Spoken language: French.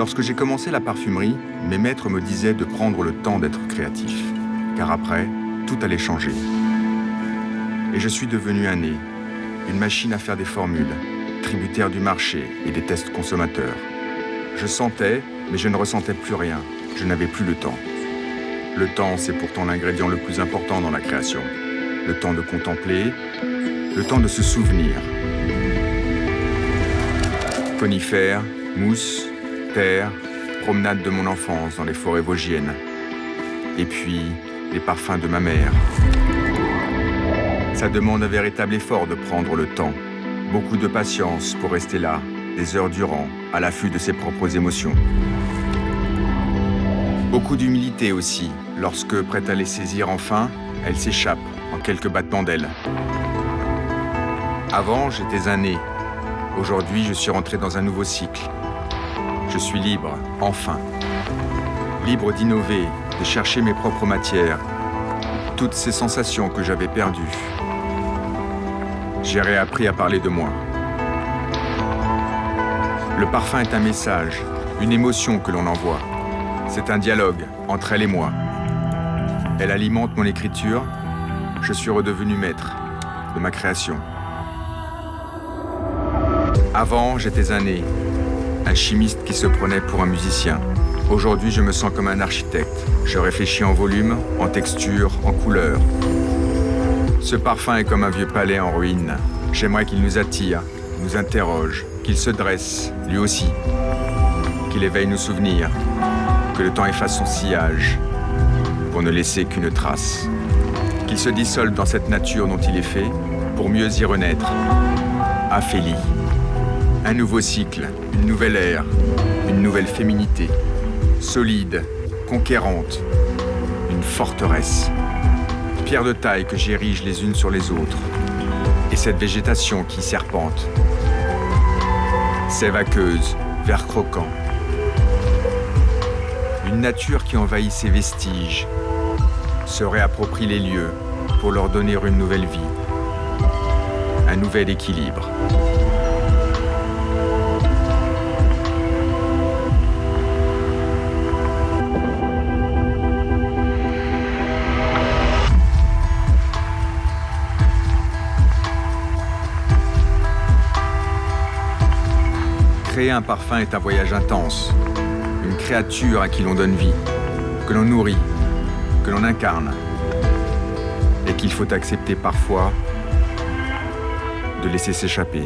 Lorsque j'ai commencé la parfumerie, mes maîtres me disaient de prendre le temps d'être créatif, car après, tout allait changer. Et je suis devenu un nez, une machine à faire des formules, tributaire du marché et des tests consommateurs. Je sentais, mais je ne ressentais plus rien. Je n'avais plus le temps. Le temps, c'est pourtant l'ingrédient le plus important dans la création. Le temps de contempler, le temps de se souvenir. Conifères, mousse, terre, promenade de mon enfance dans les forêts vosgiennes. Et puis, les parfums de ma mère. Ça demande un véritable effort de prendre le temps. Beaucoup de patience pour rester là, des heures durant, à l'affût de ses propres émotions. Beaucoup d'humilité aussi, lorsque, prête à les saisir enfin, elles s'échappent en quelques battements d'ailes. Avant, j'étais un nez. Aujourd'hui, je suis rentré dans un nouveau cycle. Je suis libre, enfin. Libre d'innover, de chercher mes propres matières. Toutes ces sensations que j'avais perdues. J'ai réappris à parler de moi. Le parfum est un message, une émotion que l'on envoie. C'est un dialogue entre elle et moi. Elle alimente mon écriture. Je suis redevenu maître de ma création. Avant, j'étais un nez, un chimiste qui se prenait pour un musicien. Aujourd'hui, je me sens comme un architecte. Je réfléchis en volume, en texture, en couleur. Ce parfum est comme un vieux palais en ruine. J'aimerais qu'il nous attire, nous interroge, qu'il se dresse, lui aussi. Qu'il éveille nos souvenirs, que le temps efface son sillage, pour ne laisser qu'une trace. Qu'il se dissolve dans cette nature dont il est fait, pour mieux y renaître. Aphélie. Un nouveau cycle, une nouvelle ère, une nouvelle féminité. Solide, conquérante, une forteresse. Pierres de taille que j'érige les unes sur les autres. Et cette végétation qui serpente. Sève aqueuse, vert croquant. Une nature qui envahit ses vestiges, se réapproprie les lieux pour leur donner une nouvelle vie, un nouvel équilibre. Créer un parfum est un voyage intense, une créature à qui l'on donne vie, que l'on nourrit, que l'on incarne, et qu'il faut accepter parfois de laisser s'échapper.